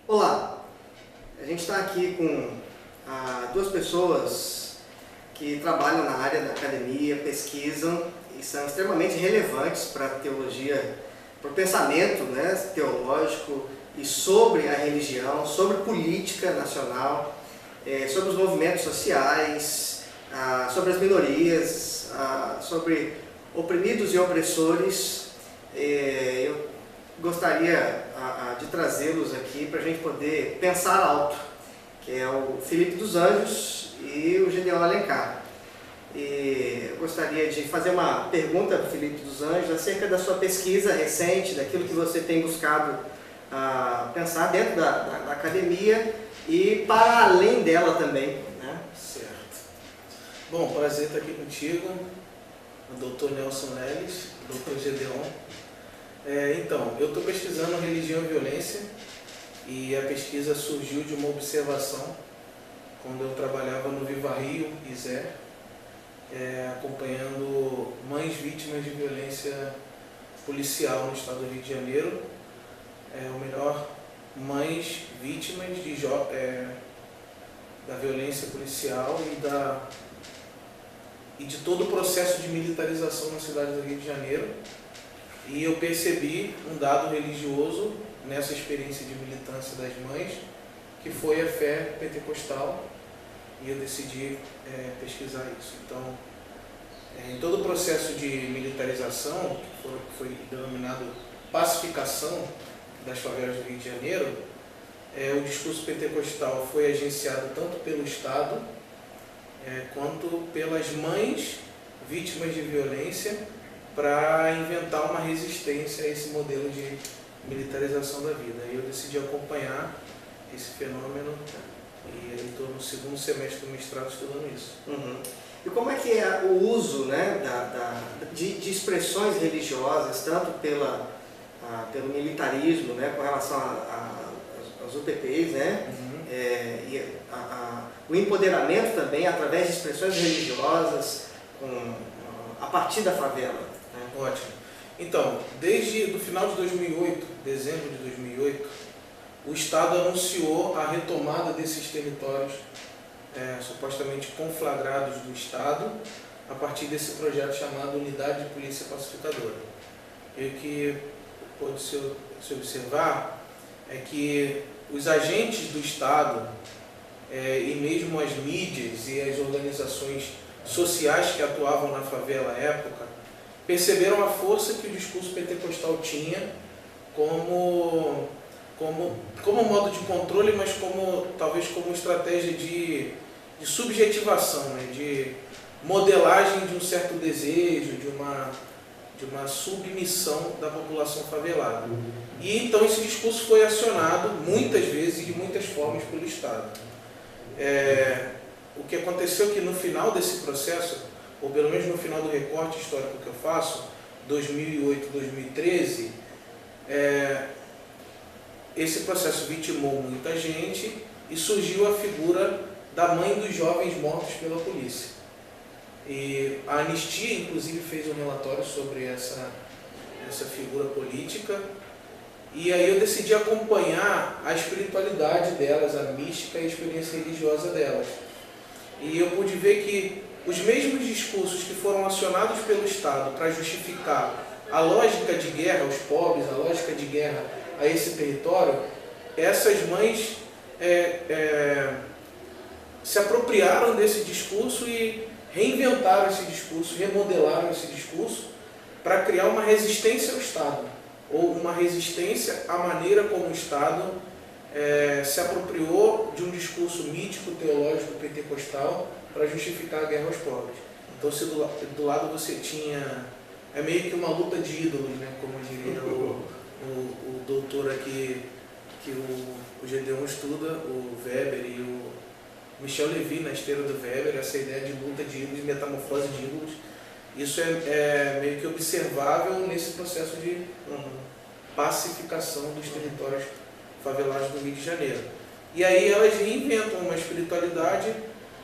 Olá, a gente está aqui com duas pessoas que trabalham na área da academia, pesquisam e são extremamente relevantes para a teologia, para o pensamento, né, teológico e sobre a religião, sobre política nacional, sobre os movimentos sociais, sobre as minorias, sobre oprimidos e opressores. Eu gostaria de trazê-los aqui para a gente poder pensar alto, que é o Felipe dos Anjos e o Gedeon Alencar. E eu gostaria de fazer uma pergunta para o Felipe dos Anjos acerca da sua pesquisa recente, daquilo que você tem buscado pensar dentro da academia e para além dela também, né? Certo. Bom, prazer estar aqui contigo, o Dr. Nelson Leles, o Dr. Gedeon. Então, eu estou pesquisando religião e violência e a pesquisa surgiu de uma observação quando eu trabalhava no Viva Rio, ISE, acompanhando mães vítimas de violência policial no estado do Rio de Janeiro, ou melhor, mães vítimas da violência policial e de todo o processo de militarização na cidade do Rio de Janeiro. E eu percebi um dado religioso nessa experiência de militância das mães, que foi a fé pentecostal, e eu decidi pesquisar isso. Então, em todo o processo de militarização, que foi denominado pacificação das favelas do Rio de Janeiro, o discurso pentecostal foi agenciado tanto pelo Estado quanto pelas mães vítimas de violência para inventar uma resistência a esse modelo de militarização da vida. E eu decidi acompanhar esse fenômeno e estou no segundo semestre do mestrado estudando isso. Uhum. E como é que é o uso, né, de expressões religiosas, tanto pelo militarismo, né, com relação aos UPPs, né, o empoderamento também através de expressões religiosas a partir da favela? Né? Ótimo. Então, desde o final de 2008, dezembro de 2008, o Estado anunciou a retomada desses territórios supostamente conflagrados do Estado a partir desse projeto chamado Unidade de Polícia Pacificadora. E o que pode se observar é que os agentes do Estado e mesmo as mídias e as organizações sociais que atuavam na favela à época perceberam a força que o discurso pentecostal tinha como modo de controle, mas talvez como estratégia de subjetivação, né? De modelagem de um certo desejo, de uma submissão da população favelada. E então esse discurso foi acionado muitas vezes e de muitas formas pelo Estado. O que aconteceu é que no final desse processo, ou pelo menos no final do recorte histórico que eu faço, 2008, 2013, esse processo vitimou muita gente e surgiu a figura da mãe dos jovens mortos pela polícia. E a Anistia, inclusive, fez um relatório sobre essa figura política, e aí eu decidi acompanhar a espiritualidade delas, a mística e a experiência religiosa delas. E eu pude ver que os mesmos discursos que foram acionados pelo Estado para justificar a lógica de guerra aos pobres, a lógica de guerra a esse território, essas mães se apropriaram desse discurso e reinventaram esse discurso, remodelaram esse discurso para criar uma resistência ao Estado, ou uma resistência à maneira como o Estado se apropriou de um discurso mítico, teológico, pentecostal para justificar a guerra aos pobres. Então, se do lado você tinha... É meio que uma luta de ídolos, né? Como diria o doutor aqui, que o Gedeon estuda, o Weber e o Michel Levy, na esteira do Weber, essa ideia de luta de ídolos, de metamorfose de ídolos. Isso é meio que observável nesse processo de pacificação dos territórios favelados do Rio de Janeiro. E aí elas reinventam uma espiritualidade,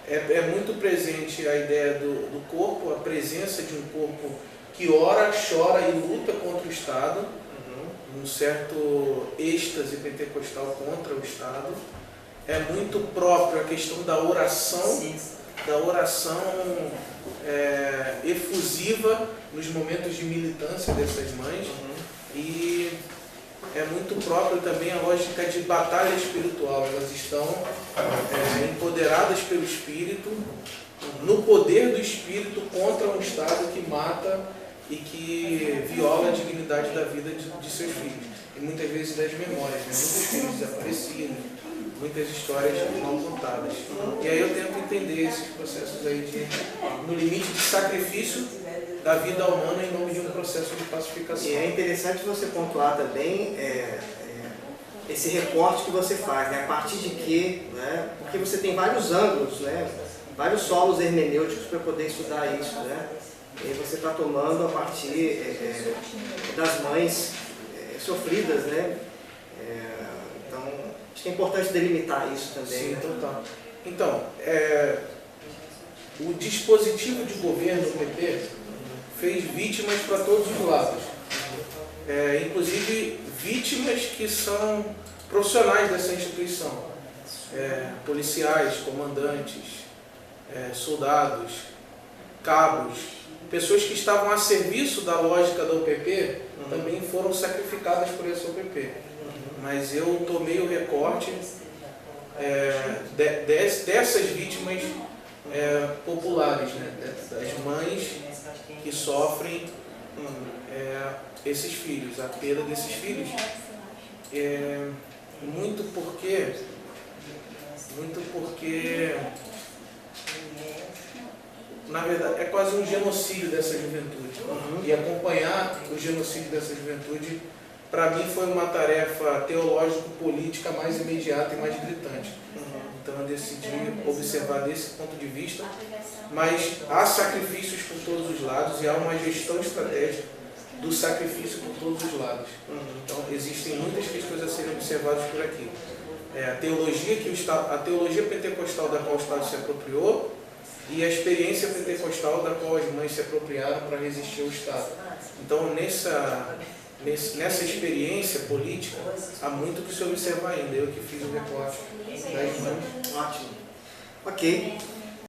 é muito presente a ideia do corpo, a presença de um corpo que ora, chora e luta contra o Estado, um certo êxtase pentecostal contra o Estado. É muito próprio a questão da oração efusiva nos momentos de militância dessas mães. E é muito próprio também a lógica de batalha espiritual. Elas estão empoderadas pelo Espírito, no poder do Espírito, contra um Estado que mata e que viola a dignidade da vida de seus filhos. E muitas vezes das memórias, né? Muitos filhos desaparecidos, muitas histórias mal contadas. E aí eu tento entender esses processos aí no limite de sacrifício da vida humana em nome de um processo de pacificação. E é interessante você pontuar também esse recorte que você faz, né? A partir de quê, né? Porque você tem vários ângulos, né? Vários solos hermenêuticos para poder estudar isso, né? E você está tomando a partir das mães sofridas, né? Então, acho que é importante delimitar isso também. Sim, né? total. Então, o dispositivo de governo do PT fez vítimas para todos os lados. Inclusive vítimas que são profissionais dessa instituição. Policiais, comandantes, soldados, cabos, pessoas que estavam a serviço da lógica da UPP também foram sacrificadas por essa UPP. Mas eu tomei o recorte dessas vítimas populares, né? Das mães que sofrem esses filhos, a perda desses filhos. Muito porque na verdade é quase um genocídio dessa juventude. E acompanhar o genocídio dessa juventude, para mim, foi uma tarefa teológico-política mais imediata e mais gritante. Então eu decidi observar desse ponto de vista, mas há sacrifícios por todos os lados e há uma gestão estratégica do sacrifício por todos os lados. Então existem muitas questões a serem observadas por aqui. A teologia pentecostal da qual o Estado se apropriou e a experiência pentecostal da qual as mães se apropriaram para resistir ao Estado. Então nessa experiência política há muito que se observar ainda. Eu que fiz o recorte das mães. Ótimo. Ok.